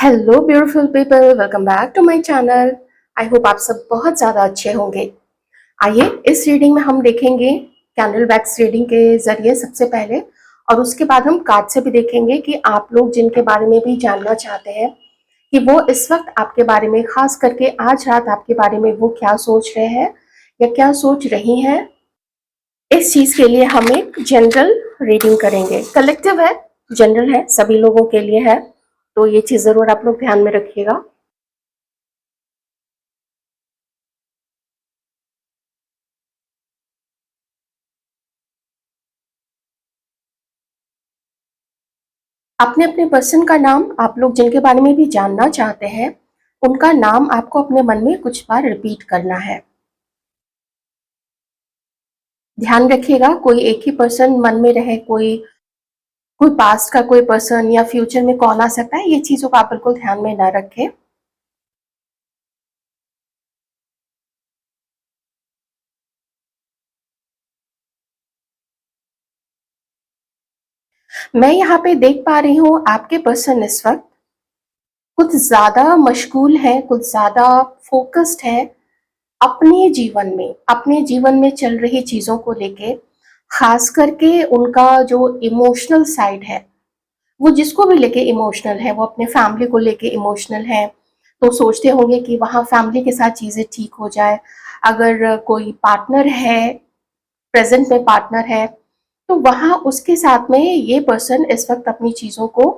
Hello beautiful people, welcome back to my channel. I hope आप सब बहुत ज़्यादा अच्छे होंगे। आइए इस रीडिंग में हम देखेंगे कैंडल वैक्स रीडिंग के ज़रिए सबसे पहले, और उसके बाद हम कार्ड से भी देखेंगे कि आप लोग जिनके बारे में भी जानना चाहते हैं कि वो इस वक्त आपके बारे में, खास करके आज रात आपके बारे में वो क्या सोच रहे हैं या क्या सोच रही हैं। इस चीज़ के लिए हम एक जनरल रीडिंग करेंगे। कलेक्टिव है, जनरल है, सभी लोगों के लिए है, तो ये चीज़ ज़रूर आप लोग ध्यान में रखिएगा। अपने अपने पर्सन का नाम, आप लोग जिनके बारे में भी जानना चाहते हैं, उनका नाम आपको अपने मन में कुछ बार रिपीट करना है। ध्यान रखिएगा कोई एक ही पर्सन मन में रहे, कोई कोई पास्ट का कोई पर्सन या फ्यूचर में कौन आ सकता है, ये चीजों को आप बिल्कुल ध्यान में ना रखें। मैं यहाँ पे देख पा रही हूँ आपके पर्सन इस वक्त कुछ ज्यादा मशगूल है, कुछ ज्यादा फोकस्ड है अपने जीवन में चल रही चीजों को लेके। खास करके उनका जो इमोशनल साइड है, वो जिसको भी लेके इमोशनल है, वो अपने फैमिली को लेके इमोशनल है, तो सोचते होंगे कि वहाँ फैमिली के साथ चीज़ें ठीक हो जाए। अगर कोई पार्टनर है, प्रेजेंट में पार्टनर है, तो वहाँ उसके साथ में ये पर्सन इस वक्त अपनी चीज़ों को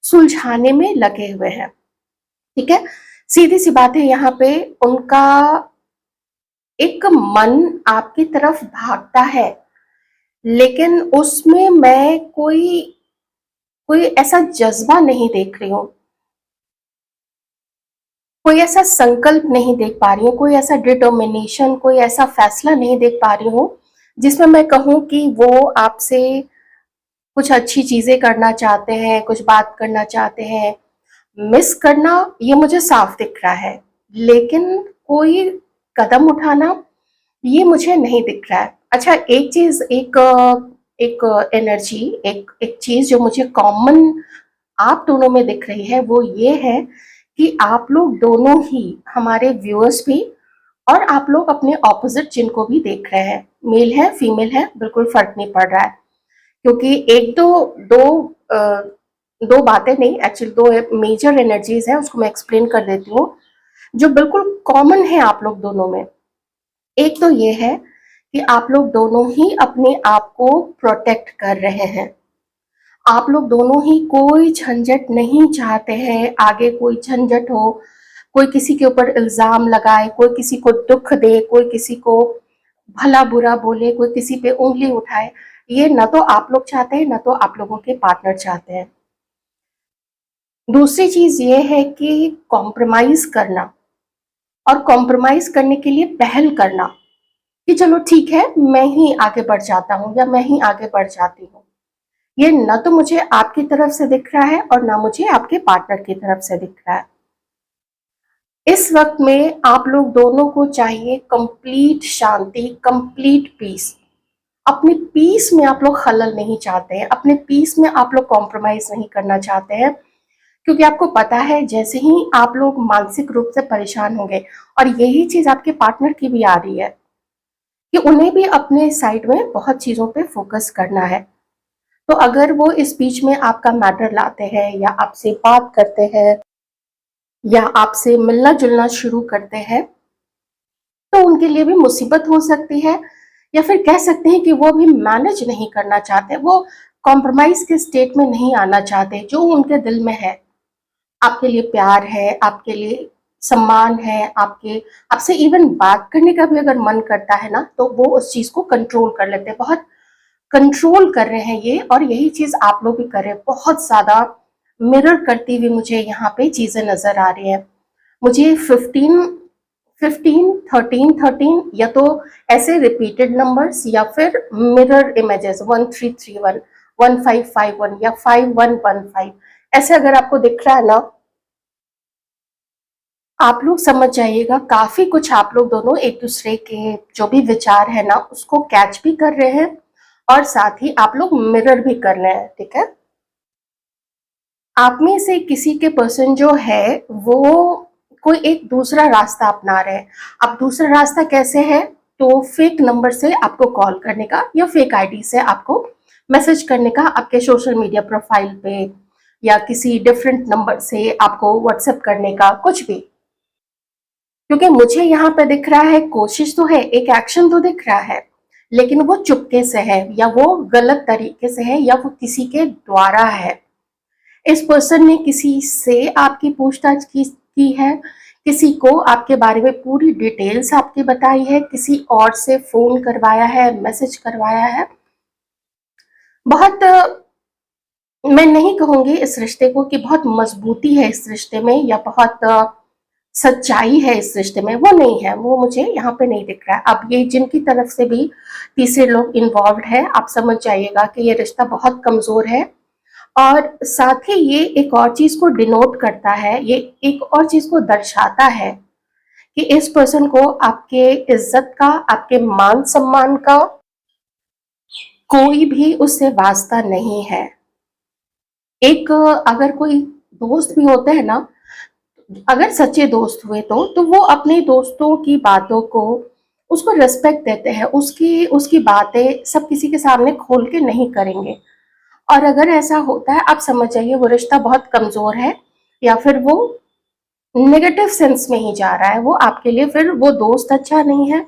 सुलझाने में लगे हुए हैं। ठीक है, सीधी सी बात है, यहाँ पे उनका एक मन आपकी तरफ भागता है, लेकिन उसमें मैं कोई कोई ऐसा जज्बा नहीं देख रही हूँ, कोई ऐसा संकल्प नहीं देख पा रही हूँ, कोई ऐसा डिटर्मिनेशन, कोई ऐसा फैसला नहीं देख पा रही हूँ जिसमें मैं कहूँ कि वो आपसे कुछ अच्छी चीजें करना चाहते हैं, कुछ बात करना चाहते हैं। मिस करना ये मुझे साफ दिख रहा है, लेकिन कोई कदम उठाना ये मुझे नहीं दिख रहा है। अच्छा, एक चीज, एक एनर्जी, एक एक चीज जो मुझे कॉमन आप दोनों में दिख रही है, वो ये है कि आप लोग दोनों ही, हमारे व्यूअर्स भी और आप लोग अपने ऑपोजिट जिनको भी देख रहे हैं, मेल है फीमेल है, बिल्कुल फर्क नहीं पड़ रहा है। क्योंकि एक दो दो अ, दो बातें नहीं, एक्चुअली दो मेजर एनर्जीज हैं, उसको मैं एक्सप्लेन कर देती हूँ जो बिल्कुल कॉमन है आप लोग दोनों में। एक तो ये है कि आप लोग दोनों ही अपने आप को प्रोटेक्ट कर रहे हैं। आप लोग दोनों ही कोई झंझट नहीं चाहते हैं, आगे कोई झंझट हो, कोई किसी के ऊपर इल्जाम लगाए, कोई किसी को दुख दे, कोई किसी को भला बुरा बोले, कोई किसी पे उंगली उठाए, ये ना तो आप लोग चाहते हैं, ना तो आप लोगों के पार्टनर चाहते हैं। दूसरी चीज ये है कि कॉम्प्रोमाइज करना, और कॉम्प्रोमाइज करने के लिए पहल करना कि चलो ठीक है, मैं ही आगे बढ़ जाता हूँ या मैं ही आगे बढ़ जाती हूँ। ये ना तो मुझे आपकी तरफ से दिख रहा है और ना मुझे आपके पार्टनर की तरफ से दिख रहा है। इस वक्त में आप लोग दोनों को चाहिए कंप्लीट शांति, कंप्लीट पीस। अपने पीस में आप लोग खलल नहीं चाहते हैं, अपने पीस में आप लोग कॉम्प्रोमाइज नहीं करना चाहते हैं, क्योंकि आपको पता है जैसे ही आप लोग मानसिक रूप से परेशान होंगे, और यही चीज आपके पार्टनर की भी आ रही है कि उन्हें भी अपने साइड में बहुत चीजों पे फोकस करना है। तो अगर वो इस बीच में आपका मैटर लाते हैं या आपसे बात करते हैं या आपसे मिलना जुलना शुरू करते हैं, तो उनके लिए भी मुसीबत हो सकती है, या फिर कह सकते हैं कि वो भी मैनेज नहीं करना चाहते, वो कॉम्प्रोमाइज के स्टेट में नहीं आना चाहते। जो उनके दिल में है, आपके लिए प्यार है, आपके लिए सम्मान है, आपके आपसे इवन बात करने का भी अगर मन करता है ना, तो वो उस चीज को कंट्रोल कर लेते हैं, बहुत कंट्रोल कर रहे हैं ये। और यही चीज आप लोग भी कर रहे हैं, बहुत ज्यादा मिरर करती हुई मुझे यहाँ पे चीजें नजर आ रही है। मुझे 15 15 13 13, या तो ऐसे रिपीटेड नंबर्स या फिर मिरर इमेजेस 1331, 1551 या 5115, ऐसे अगर आपको दिख रहा है ना, आप लोग समझ जाइएगा काफी कुछ आप लोग दोनों एक दूसरे के जो भी विचार है ना, उसको कैच भी कर रहे हैं और साथ ही आप लोग मिरर भी कर रहे हैं। ठीक है, आप में से किसी के पर्सन जो है वो कोई एक दूसरा रास्ता अपना रहे हैं। अब दूसरा रास्ता कैसे है? तो फेक नंबर से आपको कॉल करने का या फेक आईडी से आपको मैसेज करने का, आपके सोशल मीडिया प्रोफाइल पे या किसी डिफरेंट नंबर से आपको व्हाट्सएप करने का, कुछ भी। क्योंकि मुझे यहाँ पे दिख रहा है कोशिश तो है, एक एक्शन तो दिख रहा है, लेकिन वो चुपके से है या वो गलत तरीके से है या वो किसी के द्वारा है। इस पर्सन ने किसी से आपकी पूछताछ की है, किसी को आपके बारे में पूरी डिटेल्स आपकी बताई है, किसी और से फोन करवाया है, मैसेज करवाया है। बहुत मैं नहीं कहूंगी इस रिश्ते को कि बहुत मजबूती है इस रिश्ते में या बहुत सच्चाई है इस रिश्ते में, वो नहीं है, वो मुझे यहाँ पे नहीं दिख रहा है। अब ये जिनकी तरफ से भी तीसरे लोग इन्वॉल्व है, आप समझ जाइएगा कि ये रिश्ता बहुत कमजोर है। और साथ ही ये एक और चीज को डिनोट करता है, ये एक और चीज को दर्शाता है कि इस पर्सन को आपके इज्जत का, आपके मान सम्मान का कोई भी उससे वास्ता नहीं है। एक अगर कोई दोस्त भी होते हैं ना, अगर सच्चे दोस्त हुए तो वो अपने दोस्तों की बातों को, उसको रिस्पेक्ट देते हैं, उसकी उसकी बातें सब किसी के सामने खोल के नहीं करेंगे। और अगर ऐसा होता है, आप समझ जाइए वो रिश्ता बहुत कमजोर है या फिर वो नेगेटिव सेंस में ही जा रहा है। वो आपके लिए फिर वो दोस्त अच्छा नहीं है,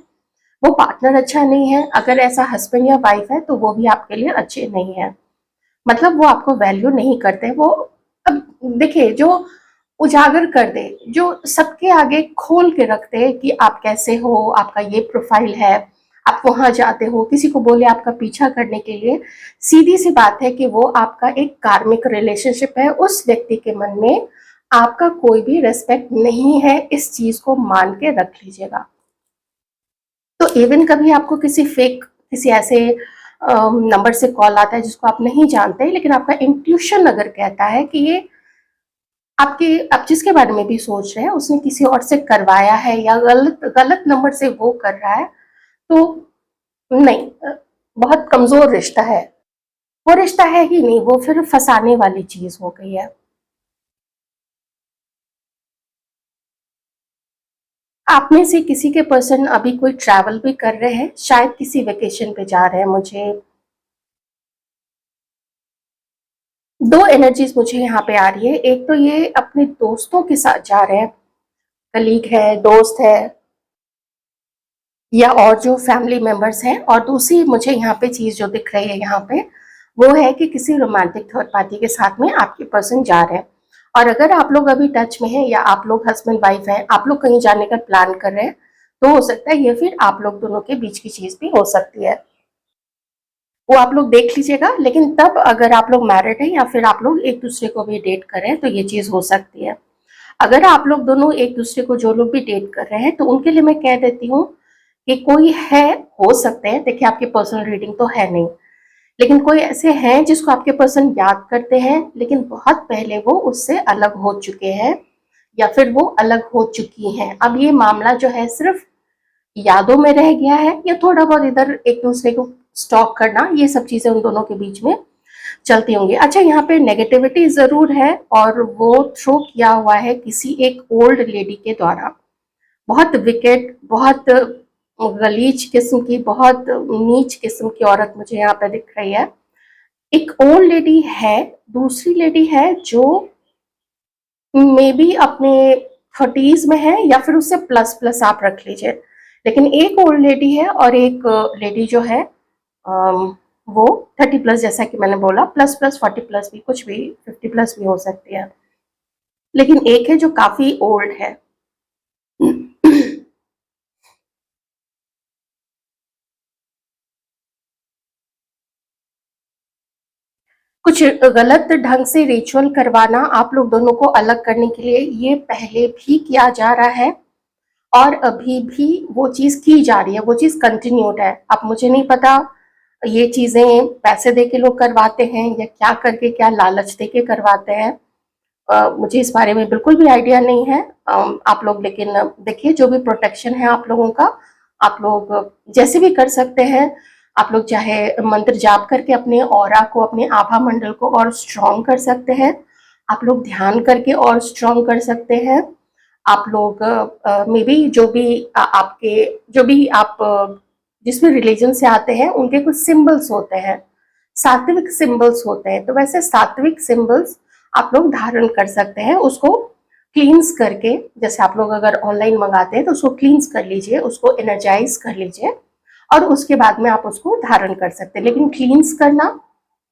वो पार्टनर अच्छा नहीं है। अगर ऐसा हस्बैंड या वाइफ है तो वो भी आपके लिए अच्छे नहीं है, मतलब वो आपको वैल्यू नहीं करते। वो अब देखिए, जो उजागर कर दे, जो सबके आगे खोल के रख दे कि आप कैसे हो, आपका ये प्रोफाइल है, आप वहां जाते हो, किसी को बोले आपका पीछा करने के लिए, सीधी सी बात है कि वो आपका एक कार्मिक रिलेशनशिप है। उस व्यक्ति के मन में आपका कोई भी रेस्पेक्ट नहीं है, इस चीज को मान के रख लीजिएगा। तो इवन कभी आपको किसी फेक, किसी ऐसे नंबर से कॉल आता है जिसको आप नहीं जानते, लेकिन आपका इंट्यूशन अगर कहता है कि ये आपके, आप जिसके बारे में भी सोच रहे हैं उसने किसी और से करवाया है या गलत गलत नंबर से वो कर रहा है, तो नहीं, बहुत कमजोर रिश्ता है। वो रिश्ता है ही नहीं, वो फिर फंसाने वाली चीज हो गई है। आप में से किसी के पर्सन अभी कोई ट्रैवल भी कर रहे हैं, शायद किसी वेकेशन पे जा रहे हैं। मुझे दो एनर्जीज मुझे यहाँ पे आ रही है। एक तो ये अपने दोस्तों के साथ जा रहे हैं, कलीग है, दोस्त है, या और जो फैमिली मेंबर्स हैं। और दूसरी मुझे यहाँ पे चीज जो दिख रही है यहाँ पे, वो है कि किसी रोमांटिक थर्ड पार्टी के साथ में आपके पर्सन जा रहे हैं। और अगर आप लोग अभी टच में हैं या आप लोग हस्बैंड वाइफ हैं, आप लोग कहीं जाने का प्लान कर रहे हैं, तो हो सकता है ये फिर आप लोग दोनों के बीच की चीज भी हो सकती है। वो आप लोग देख लीजिएगा। लेकिन तब अगर आप लोग मैरिड हैं या फिर आप लोग एक दूसरे को भी डेट कर रहे हैं तो ये चीज हो सकती है। अगर आप लोग दोनों एक दूसरे को, जो लोग भी डेट कर रहे हैं, तो उनके लिए मैं कह देती हूँ कि कोई है, हो सकते हैं, देखिए आपकी पर्सनल रीडिंग तो है नहीं, लेकिन कोई ऐसे हैं जिसको आपके पर्सन याद करते हैं, लेकिन बहुत पहले वो उससे अलग हो चुके हैं या फिर वो अलग हो चुकी हैं। अब ये मामला जो है सिर्फ यादों में रह गया है या थोड़ा बहुत इधर एक दूसरे को स्टॉक करना, ये सब चीजें उन दोनों के बीच में चलती होंगी। अच्छा, यहाँ पे नेगेटिविटी जरूर है और वो थ्रो किया हुआ है किसी एक ओल्ड लेडी के द्वारा। बहुत विकेट, बहुत गलीज किस्म की, बहुत नीच किस्म की औरत मुझे यहाँ पे दिख रही है। एक ओल्ड लेडी है, दूसरी लेडी है जो मे बी अपने 30s में है या फिर उससे प्लस प्लस आप रख लीजिए। लेकिन एक ओल्ड लेडी है और एक लेडी जो है वो 30 प्लस, जैसा कि मैंने बोला, प्लस प्लस 40 प्लस भी, कुछ भी 50 प्लस भी हो सकती है। लेकिन एक है जो काफी ओल्ड है। कुछ गलत ढंग से रिचुअल करवाना आप लोग दोनों को अलग करने के लिए, ये पहले भी किया जा रहा है और अभी भी वो चीज की जा रही है, वो चीज कंटिन्यूड है। अब मुझे नहीं पता ये चीजें पैसे दे के लोग करवाते हैं या क्या करके, क्या लालच दे के करवाते हैं, मुझे इस बारे में बिल्कुल भी आइडिया नहीं है। आप लोग लेकिन देखिए, जो भी प्रोटेक्शन है आप लोगों का, आप लोग जैसे भी कर सकते हैं। आप लोग चाहे मंत्र जाप करके अपने ऑरा को, अपने आभा मंडल को और स्ट्रॉन्ग कर सकते हैं। आप लोग ध्यान करके और स्ट्रॉन्ग कर सकते हैं। आप लोग मे बी जो भी आपके जो भी आप जिस भी रिलीजन से आते हैं उनके कुछ सिंबल्स होते हैं, सात्विक सिंबल्स होते हैं, तो वैसे सात्विक सिंबल्स आप लोग धारण कर सकते हैं। उसको क्लींस करके, जैसे आप लोग अगर ऑनलाइन मंगाते हैं तो उसको क्लींस कर लीजिए, उसको एनर्जाइज कर लीजिए और उसके बाद में आप उसको धारण कर सकते हैं। लेकिन क्लींस करना,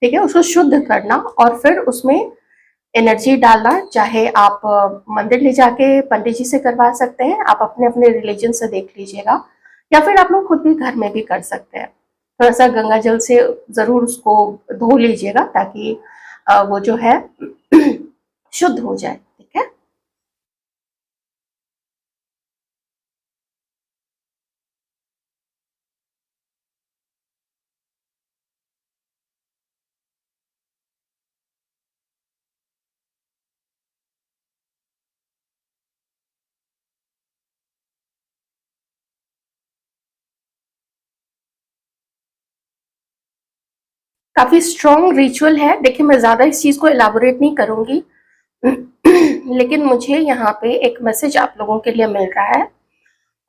ठीक है, उसको शुद्ध करना और फिर उसमें एनर्जी डालना, चाहे आप मंदिर ले जाके पंडित जी से करवा सकते हैं, आप अपने अपने रिलीजन से देख लीजिएगा, या फिर आप लोग खुद भी घर में भी कर सकते हैं। थोड़ा सा गंगा जल से जरूर उसको धो लीजिएगा ताकि वो जो है शुद्ध हो जाए, ठीक है। काफी स्ट्रॉन्ग रिचुअल है। देखिए, मैं ज्यादा इस चीज को एलाबोरेट नहीं करूंगी लेकिन मुझे यहाँ पे एक मैसेज आप लोगों के लिए मिल रहा है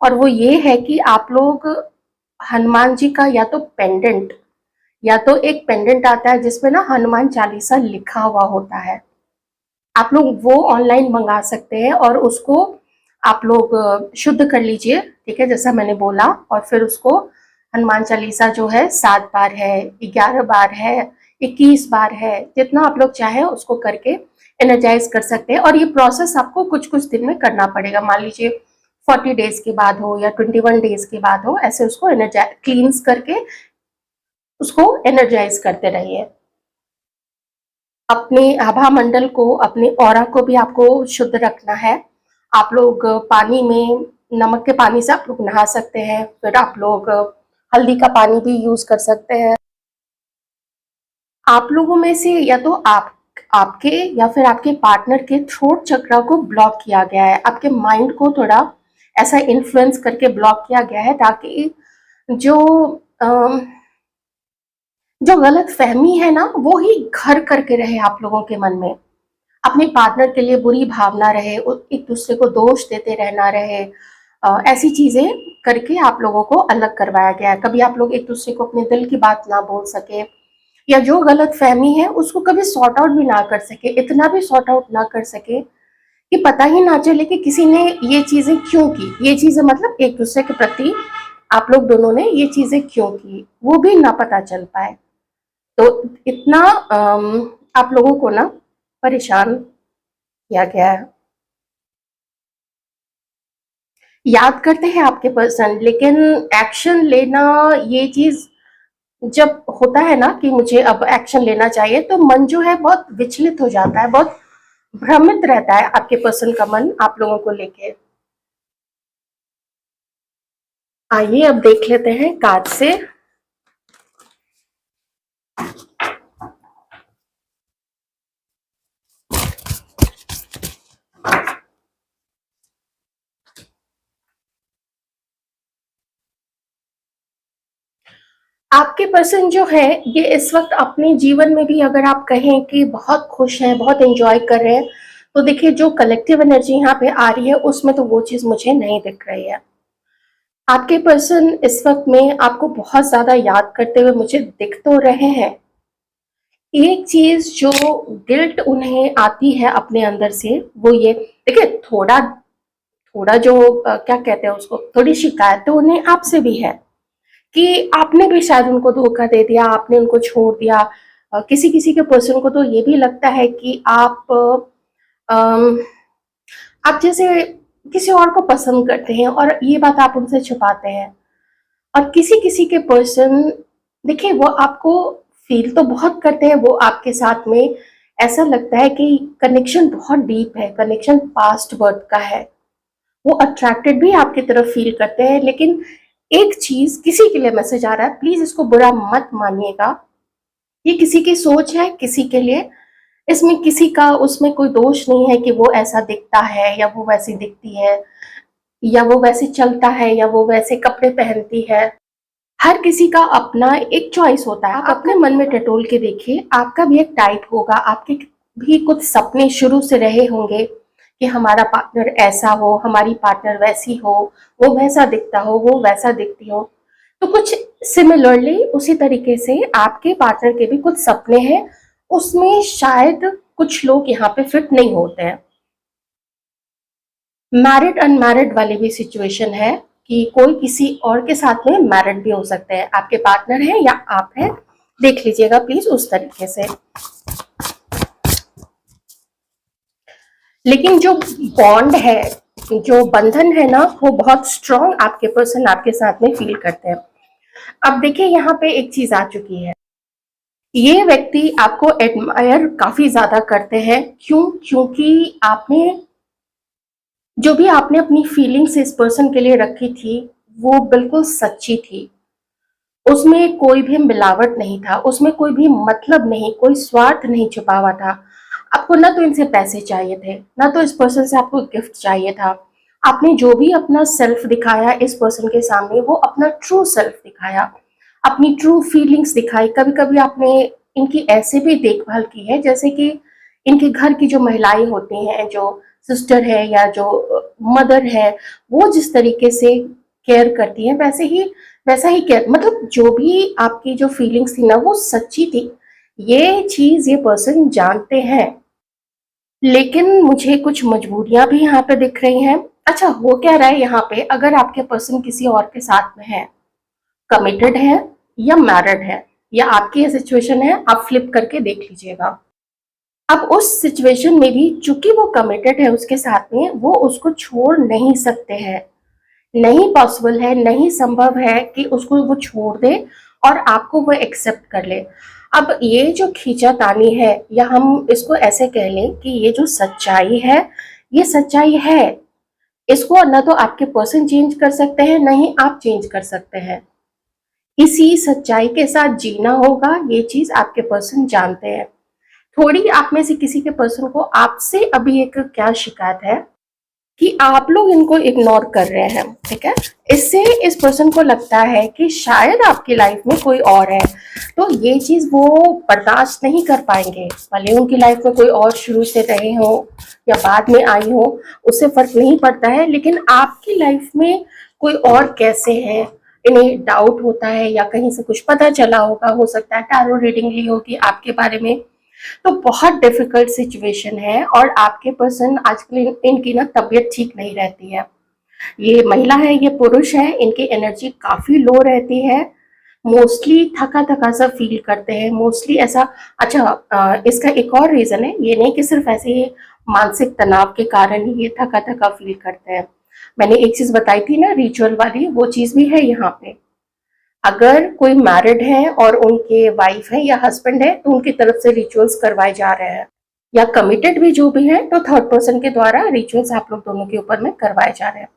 और वो ये है कि आप लोग हनुमान जी का या तो पेंडेंट, या तो एक पेंडेंट आता है जिसमें ना हनुमान चालीसा लिखा हुआ होता है, आप लोग वो ऑनलाइन मंगा सकते हैं और उसको आप लोग शुद्ध कर लीजिए, ठीक है, जैसा मैंने बोला। और फिर उसको हनुमान चालीसा जो है 7 बार है, 11 बार है, 21 बार है, जितना आप लोग चाहे उसको करके एनर्जाइज कर सकते हैं। और ये प्रोसेस आपको कुछ कुछ दिन में करना पड़ेगा। मान लीजिए 40 डेज के बाद हो या 21 डेज के बाद हो, ऐसे उसको एनर्जाइज क्लींस करके उसको एनर्जाइज करते रहिए। अपने आभा मंडल को, अपने ऑरा को भी आपको शुद्ध रखना है। आप लोग पानी में, नमक के पानी से आप लोग नहा सकते हैं, फिर आप लोग हल्दी का पानी भी यूज कर सकते हैं। आप लोगों में से या तो आपके या फिर आपके पार्टनर के थ्रोट चक्रा को ब्लॉक किया गया है, आपके माइंड को थोड़ा ऐसा इन्फ्लुएंस करके ब्लॉक किया गया है ताकि जो अम, जो गलत फहमी है ना वो ही घर करके रहे आप लोगों के मन में। अपने पार्टनर के लिए बुरी भावना रहे, एक दूसरे को दोष देते रहना रहे, ऐसी चीजें करके आप लोगों को अलग करवाया गया है। कभी आप लोग एक दूसरे को अपने दिल की बात ना बोल सके, या जो गलत फहमी है उसको कभी सॉर्ट आउट भी ना कर सके, इतना भी सॉर्ट आउट ना कर सके कि पता ही ना चले कि किसी ने ये चीजें क्यों की। ये चीजें मतलब एक दूसरे के प्रति आप लोग दोनों ने ये चीजें क्यों की, वो भी ना पता चल पाए। तो इतना आप लोगों को ना परेशान किया गया है। याद करते हैं आपके पर्सन, लेकिन एक्शन लेना, ये चीज जब होता है ना कि मुझे अब एक्शन लेना चाहिए, तो मन जो है बहुत विचलित हो जाता है, बहुत भ्रमित रहता है आपके पर्सन का मन आप लोगों को लेके। आइए अब देख लेते हैं कार्ड से। आपके पर्सन जो है ये इस वक्त अपने जीवन में भी अगर आप कहें कि बहुत खुश हैं, बहुत एंजॉय कर रहे हैं, तो देखिए जो कलेक्टिव एनर्जी यहाँ पे आ रही है उसमें तो वो चीज मुझे नहीं दिख रही है। आपके पर्सन इस वक्त में आपको बहुत ज्यादा याद करते हुए मुझे दिख तो रहे हैं। एक चीज जो गिल्ट उन्हें आती है अपने अंदर से वो ये, देखिए थोड़ा थोड़ा जो क्या कहते हैं उसको, थोड़ी शिकायत तो उन्हें आपसे भी है कि आपने भी शायद उनको धोखा दे दिया, आपने उनको छोड़ दिया। किसी किसी के पर्सन को तो ये भी लगता है कि अम, आप जैसे किसी और को पसंद करते हैं और ये बात आप उनसे छुपाते हैं। और किसी किसी के पर्सन, देखिए वो आपको फील तो बहुत करते हैं, वो आपके साथ में ऐसा लगता है कि कनेक्शन बहुत डीप है, कनेक्शन पास्ट बर्थ का है, वो अट्रैक्टेड भी आपकी तरफ फील करते हैं। लेकिन एक चीज किसी के लिए मैसेज आ रहा है, प्लीज इसको बुरा मत मानिएगा, ये किसी की सोच है, किसी के लिए, इसमें किसी का उसमें कोई दोष नहीं है कि वो ऐसा दिखता है या वो वैसी दिखती है या वो वैसे चलता है या वो वैसे कपड़े पहनती है। हर किसी का अपना एक चॉइस होता है। आप अपने मन में टटोल के देखिए, आपका भी एक टाइप होगा, आपके भी कुछ सपने शुरू से रहे होंगे कि हमारा पार्टनर ऐसा हो, हमारी पार्टनर वैसी हो, वो वैसा दिखता हो, वो वैसा दिखती हो। तो कुछ सिमिलरली उसी तरीके से आपके पार्टनर के भी कुछ सपने हैं, उसमें शायद कुछ लोग यहाँ पे फिट नहीं होते हैं। मैरिड अनमैरिड वाली भी सिचुएशन है कि कोई किसी और के साथ में मैरिड भी हो सकते हैं, आपके पार्टनर है या आप हैं, देख लीजिएगा प्लीज उस तरीके से। लेकिन जो बॉन्ड है, जो बंधन है ना, वो बहुत स्ट्रॉन्ग आपके पर्सन आपके साथ में फील करते हैं। अब देखिए यहाँ पे एक चीज आ चुकी है, ये व्यक्ति आपको एडमायर काफी ज्यादा करते हैं। क्यों? क्योंकि आपने जो भी आपने अपनी फीलिंग्स इस पर्सन के लिए रखी थी वो बिल्कुल सच्ची थी, उसमें कोई भी मिलावट नहीं था, उसमें कोई भी मतलब नहीं, कोई स्वार्थ नहीं छुपा हुआ था। आपको ना तो इनसे पैसे चाहिए थे, ना तो इस पर्सन से आपको गिफ्ट चाहिए था। आपने जो भी अपना सेल्फ दिखाया इस पर्सन के सामने, वो अपना ट्रू सेल्फ दिखाया, अपनी ट्रू फीलिंग्स दिखाई। कभी कभी आपने इनकी ऐसे भी देखभाल की है जैसे कि इनके घर की जो महिलाएं होती हैं, जो सिस्टर है या जो मदर है, वो जिस तरीके से केयर करती हैं वैसा ही केयर, मतलब जो भी आपकी जो फीलिंग्स थी ना वो सच्ची थी। ये चीज ये पर्सन जानते हैं, लेकिन मुझे कुछ मजबूरियां भी यहाँ पे दिख रही हैं। अच्छा, हो क्या रहा है यहाँ पे, अगर आपके पर्सन किसी और के साथ में है, कमिटेड है या मैरिड है, या आपकी ये सिचुएशन है, आप फ्लिप करके देख लीजिएगा। अब उस सिचुएशन में भी चूंकि वो कमिटेड है उसके साथ में, वो उसको छोड़ नहीं सकते हैं, नहीं पॉसिबल है, नहीं संभव है कि उसको वो छोड़ दे और आपको वो एक्सेप्ट कर ले। अब ये जो खींचातानी है, या हम इसको ऐसे कह लें कि ये जो सच्चाई है, ये सच्चाई है, इसको ना तो आपके पर्सन चेंज कर सकते हैं, ना ही आप चेंज कर सकते हैं। इसी सच्चाई के साथ जीना होगा, ये चीज आपके पर्सन जानते हैं। थोड़ी आप में से किसी के पर्सन को आपसे अभी एक क्या शिकायत है कि आप लोग इनको इग्नोर कर रहे हैं, ठीक है। इससे इस पर्सन को लगता है कि शायद आपकी लाइफ में कोई और है, तो ये चीज वो बर्दाश्त नहीं कर पाएंगे। भले उनकी लाइफ में कोई और शुरू से रहे हो या बाद में आई हो, उससे फर्क नहीं पड़ता है, लेकिन आपकी लाइफ में कोई और कैसे है, इन्हें डाउट होता है, या कहीं से कुछ पता चला होगा, हो सकता है टैरो रीडिंग ली होगी आपके बारे में। तो बहुत डिफिकल्ट सिचुएशन है, और आपके पर्सन आजकल इनकी ना तबीयत ठीक नहीं रहती है। ये महिला है, ये पुरुष है, इनकी एनर्जी काफी लो रहती है, मोस्टली थका थका सा फील करते हैं, मोस्टली ऐसा। अच्छा, इसका एक और रीजन है, ये नहीं कि सिर्फ ऐसे ही मानसिक तनाव के कारण ही ये थका थका फील करते हैं। मैंने एक चीज बताई थी ना, रिचुअल वाली, वो चीज भी है यहाँ पे। अगर कोई मैरिड है और उनके वाइफ है या हस्बैंड है, तो उनकी तरफ से रिचुअल्स करवाए जा रहे हैं, या कमिटेड भी जो भी है, तो थर्ड पर्सन के द्वारा रिचुअल्स आप लोग दोनों के ऊपर में करवाए जा रहे हैं।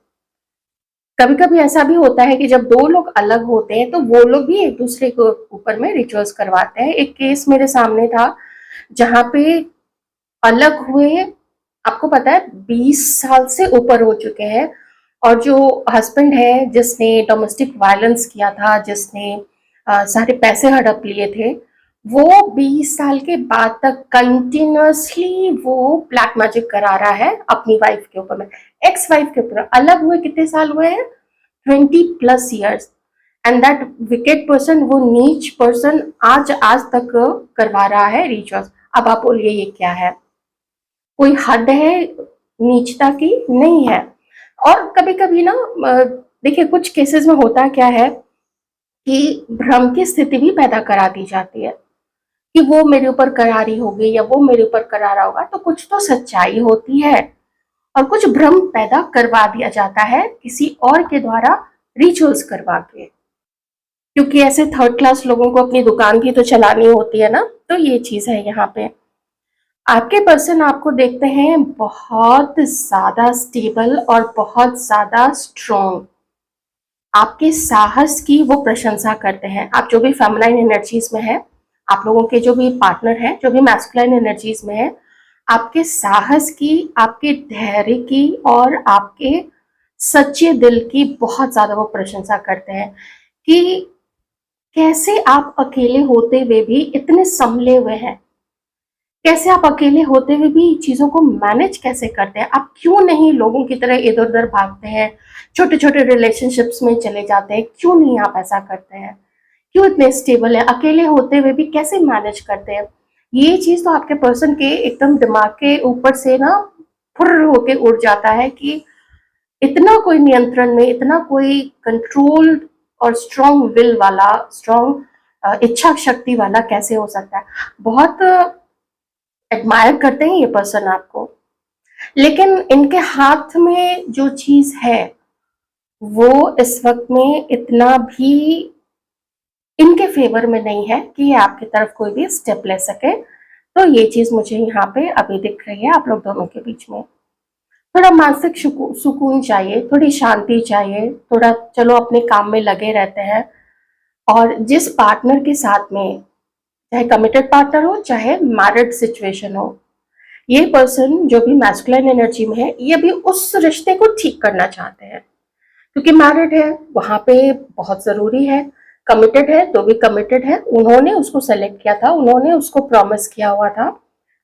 कभी कभी ऐसा भी होता है कि जब दो लोग अलग होते हैं तो वो लोग भी एक दूसरे के ऊपर में रिचुअल्स करवाते हैं। एक केस मेरे सामने था जहाँ पे अलग हुए, आपको पता है 20 साल से ऊपर हो चुके हैं, और जो हस्बैंड है जिसने डोमेस्टिक वायलेंस किया था, जिसने सारे पैसे हड़प लिए थे, वो 20 साल के बाद तक कंटिन्यूअसली वो ब्लैक मैजिक करा रहा है अपनी वाइफ के ऊपर में, एक्स वाइफ के ऊपर। अलग हुए कितने साल हुए हैं? 20+ years. And that wicket person, वो नीच पर्सन आज आज तक करवा रहा है रिचुअल्स। अब आप बोलिए ये क्या है? कोई हद है नीचता की? नहीं है। और कभी कभी ना देखिए, कुछ केसेस में होता क्या है कि भ्रम की स्थिति भी पैदा करा दी जाती है कि वो मेरे ऊपर करारी होगी या वो मेरे ऊपर करारा होगा, तो कुछ तो सच्चाई होती है और कुछ भ्रम पैदा करवा दिया जाता है किसी और के द्वारा रिचुअल्स करवा के, क्योंकि ऐसे थर्ड क्लास लोगों को अपनी दुकान भी तो चलानी होती है ना। तो ये चीज है यहाँ पे। आपके पर्सन आपको देखते हैं बहुत ज्यादा स्टेबल और बहुत ज्यादा स्ट्रॉन्ग, आपके साहस की वो प्रशंसा करते हैं। आप जो भी फेमिनाइन एनर्जीज में है, आप लोगों के जो भी पार्टनर हैं, जो भी मैस्कुलाइन एनर्जीज में है, आपके साहस की, आपके धैर्य की और आपके सच्चे दिल की बहुत ज्यादा वो प्रशंसा करते हैं कि कैसे आप अकेले होते हुए भी इतने संभले हुए हैं, कैसे आप अकेले होते हुए भी चीज़ों को मैनेज कैसे करते हैं? आप क्यों नहीं लोगों की तरह इधर-उधर भागते हैं, छोटे-छोटे रिलेशनशिप्स में चले जाते हैं, क्यों नहीं आप ऐसा करते हैं? क्यों इतने स्टेबल हैं? अकेले होते हुए भी कैसे मैनेज करते हैं? ये चीज़ तो आपके पर्सन के एकदम दिमाग के ऊपर से ना फुर्र होके उड़ जाता है कि इतना कोई नियंत्रण में, इतना कोई कंट्रोल्ड और स्ट्रॉन्ग विल वाला, स्ट्रॉन्ग इच्छा शक्ति वाला कैसे हो सकता है? बहुत एडमायर करते हैं ये पर्सन आपको, लेकिन इनके हाथ में जो चीज़ है, वो इस वक़्त में इतना भी इनके फ़ेवर में नहीं है कि ये आपकी तरफ कोई भी स्टेप ले सके। तो ये चीज़ मुझे यहाँ पे अभी दिख रही है आप लोग दोनों के बीच में। थोड़ा मानसिक सुकून चाहिए, थोड़ी शांति चाहिए, थोड़ा चलो अपने काम में लगे रहते हैं और जिस पार्टनर के साथ में, चाहे कमिटेड पार्टनर हो, चाहे मैरिड सिचुएशन हो, ये पर्सन जो भी मैस्कुलिन एनर्जी में है, ये भी उस रिश्ते को ठीक करना चाहते हैं। क्योंकि मैरिड है, वहाँ पे बहुत ज़रूरी है, कमिटेड है तो भी कमिटेड है, उन्होंने उसको सेलेक्ट किया था, उन्होंने उसको प्रॉमिस किया हुआ था,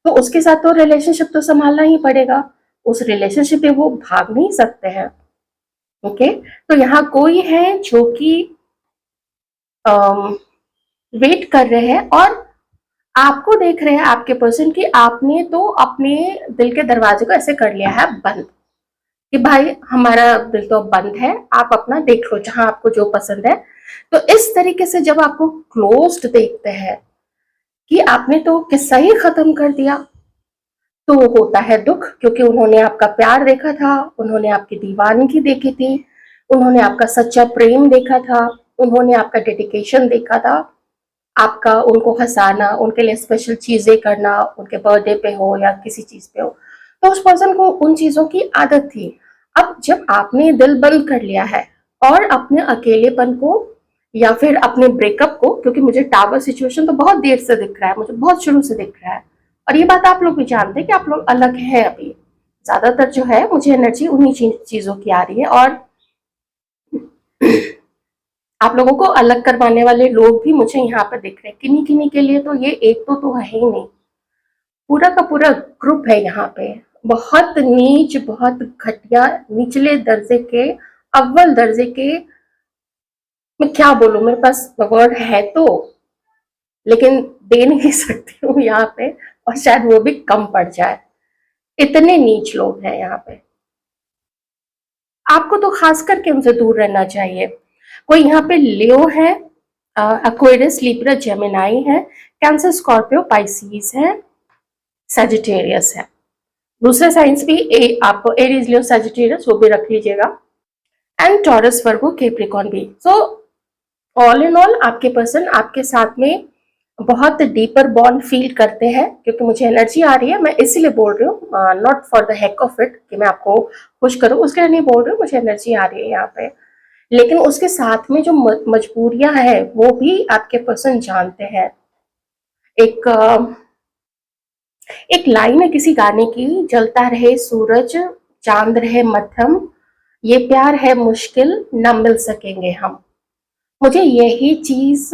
तो उसके साथ तो रिलेशनशिप तो संभालना ही पड़ेगा, उस रिलेशनशिप में वो भाग नहीं सकते हैं। ओके, तो यहाँ कोई है जो कि वेट कर रहे हैं और आपको देख रहे हैं आपके पर्सन की आपने तो अपने दिल के दरवाजे को ऐसे कर लिया है बंद कि भाई हमारा दिल तो बंद है, आप अपना देख लो जहां आपको जो पसंद है। तो इस तरीके से जब आपको क्लोज्ड देखते हैं कि आपने तो किस्सा ही खत्म कर दिया, तो होता है दुख, क्योंकि उन्होंने आपका प्यार देखा था, उन्होंने आपकी दीवानगी देखी थी, उन्होंने आपका सच्चा प्रेम देखा था, उन्होंने आपका डेडिकेशन देखा था, आपका उनको हंसाना, उनके लिए स्पेशल चीजें करना, उनके बर्थडे पे हो या किसी चीज पे हो, तो उस पर्सन को उन चीजों की आदत थी। अब जब आपने दिल बंद कर लिया है और अपने अकेलेपन को या फिर अपने ब्रेकअप को, क्योंकि मुझे टावर सिचुएशन तो बहुत देर से दिख रहा है, मुझे बहुत शुरू से दिख रहा है और ये बात आप लोग भी जानते हैं कि आप लोग अलग है अभी, ज्यादातर जो है मुझे एनर्जी उन्हीं चीजों की आ रही है और आप लोगों को अलग करवाने वाले लोग भी मुझे यहाँ पर दिख रहे हैं। किन्हीं किन्हीं के लिए तो ये एक तो है ही नहीं, पूरा का पूरा ग्रुप है यहाँ पे, बहुत नीच, बहुत घटिया, निचले दर्जे के, अव्वल दर्जे के, मैं क्या बोलूं, मेरे पास वर्ड है तो लेकिन दे नहीं सकती हूँ यहाँ पे, और शायद वो भी कम पड़ जाए, इतने नीच लोग हैं यहाँ पे। आपको तो खास करके उनसे दूर रहना चाहिए। कोई यहाँ पे लियो है, एक्वेरियस, लिब्रा, जेमिनाई है, कैंसर, स्कॉर्पियो, पाइसीज है, सजिटेरियस है। दूसरे साइंस भी आपको एरीज, लियो, सजिटेरियस वो भी रख लीजिएगा, एंड टॉरस, वर्गो, कैप्रिकॉन भी। सो ऑल इन ऑल आपके पर्सन आपके साथ में बहुत डीपर बॉन्ड फील करते हैं, क्योंकि मुझे एनर्जी आ रही है, मैं इसीलिए बोल रही हूँ, not for the heck of it कि मैं आपको खुश करूँ, उसके लिए नहीं बोल रही हूँ, मुझे एनर्जी आ रही है यहाँ पे। लेकिन उसके साथ में जो मजबूरियां है वो भी आपके पर्सन जानते हैं। एक एक लाइन है किसी गाने की, जलता रहे सूरज, चांद रहे मध्यम, ये प्यार है मुश्किल, न मिल सकेंगे हम। मुझे यही चीज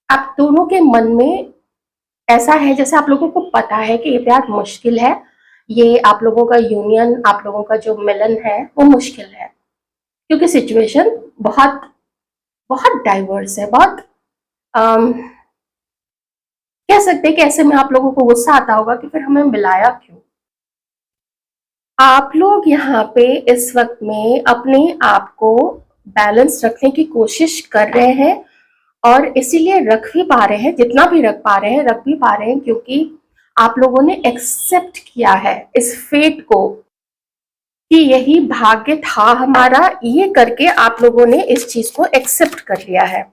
आप दोनों के मन में ऐसा है, जैसे आप लोगों को पता है कि ये प्यार मुश्किल है, ये आप लोगों का यूनियन, आप लोगों का जो मिलन है वो मुश्किल है, क्योंकि सिचुएशन बहुत बहुत डाइवर्स है, बहुत अम, कह सकते हैं कि ऐसे में आप लोगों को गुस्सा आता होगा कि फिर हमें मिलाया क्यों। आप लोग यहाँ पे इस वक्त में अपने आप को बैलेंस रखने की कोशिश कर रहे हैं और इसीलिए रख भी पा रहे हैं, जितना भी रख पा रहे हैं रख भी पा रहे हैं, क्योंकि आप लोगों ने एक्सेप्ट किया है इस फेट को कि यही भाग्य था हमारा, ये करके आप लोगों ने इस चीज को एक्सेप्ट कर लिया है।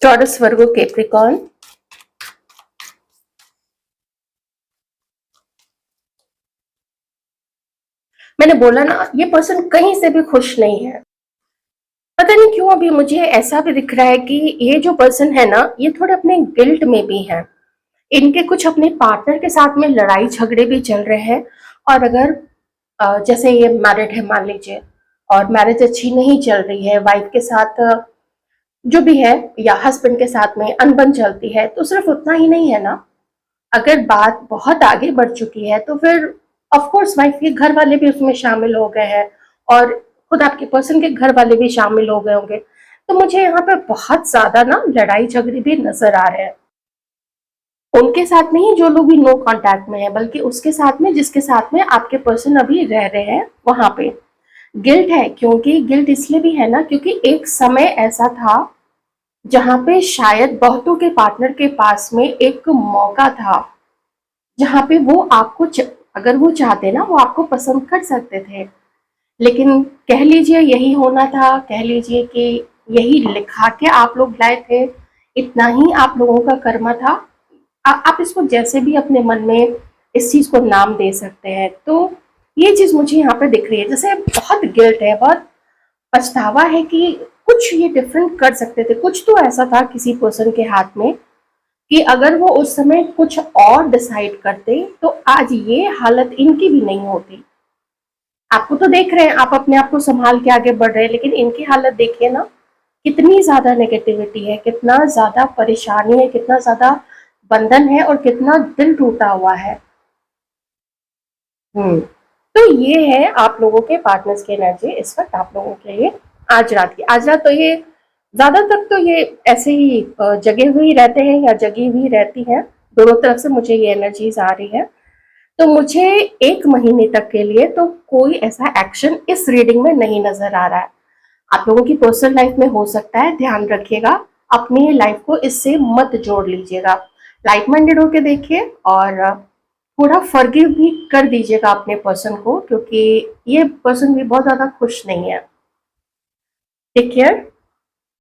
टॉरस, वर्गो, कैप्रिकॉर्न, मैंने बोला ना, ये पर्सन कहीं से भी खुश नहीं है। पता नहीं क्यों अभी मुझे ऐसा भी दिख रहा है कि ये जो पर्सन है ना, ये थोड़े अपने गिल्ट में भी है। इनके कुछ अपने पार्टनर के साथ में लड़ाई झगड़े भी चल रहे हैं। और अगर जैसे ये मैरिड है मान लीजिए, और मैरिज अच्छी नहीं चल रही है, वाइफ के साथ जो भी है या हस्बैंड के साथ में अनबन चलती है, तो सिर्फ उतना ही नहीं है ना। अगर बात बहुत आगे बढ़ चुकी है तो फिर ऑफ कोर्स वाइफ के घर वाले भी उसमें शामिल हो गए हैं, और खुद आपके पर्सन के घर वाले भी शामिल हो गए होंगे। तो मुझे यहाँ पे बहुत ज्यादा ना लड़ाई झगड़े भी नजर आ रहे हैं। उनके साथ नहीं जो लोग भी नो कांटेक्ट में है, बल्कि उसके साथ में जिसके साथ में आपके पर्सन अभी रह रहे हैं वहां पे गिल्ट है। क्योंकि गिल्ट इसलिए भी है ना, क्योंकि एक समय ऐसा था जहां पे शायद बहुतों के पार्टनर के पास में एक मौका था जहां पे वो आपको अगर वो चाहते ना, वो आपको पसंद कर सकते थे। लेकिन कह लीजिए यही होना था, कह लीजिए कि यही लिखा के आप लोग लाए थे, इतना ही आप लोगों का कर्म था। आप इसको जैसे भी अपने मन में इस चीज को नाम दे सकते हैं। तो ये चीज मुझे यहाँ पे दिख रही है, जैसे बहुत गिल्ट है, बहुत पछतावा है कि कुछ ये डिफरेंट कर सकते थे। कुछ तो ऐसा था किसी पर्सन के हाथ में कि अगर वो उस समय कुछ और डिसाइड करते तो आज ये हालत इनकी भी नहीं होती। आपको तो देख रहे हैं, आप अपने आप को संभाल के आगे बढ़ रहे हैं, लेकिन इनकी हालत देखिए ना, कितनी ज्यादा नेगेटिविटी है, कितना ज्यादा परेशानी है, कितना ज्यादा बंधन है, और कितना दिल टूटा हुआ है। तो ये है आप लोगों के पार्टनर्स की एनर्जी इस वक्त आप लोगों के लिए। आज रात की, आज रात तो ये ज्यादातर तो ये ऐसे ही जगे हुए ही रहते हैं या जगी हुई रहती हैं। दोनों तरफ से मुझे ये एनर्जीज आ रही है। तो मुझे 1 महीने तक के लिए तो कोई ऐसा एक्शन इस रीडिंग में नहीं नजर आ रहा है। आप लोगों की पर्सनल लाइफ में हो सकता है, ध्यान रखिएगा, अपनी लाइफ को इससे मत जोड़ लीजिएगा। लाइट माइंडेड होके देखिए, और थोड़ा फॉरगिव भी कर दीजिएगा अपने पर्सन को, क्योंकि ये पर्सन भी बहुत ज्यादा खुश नहीं है। Take care.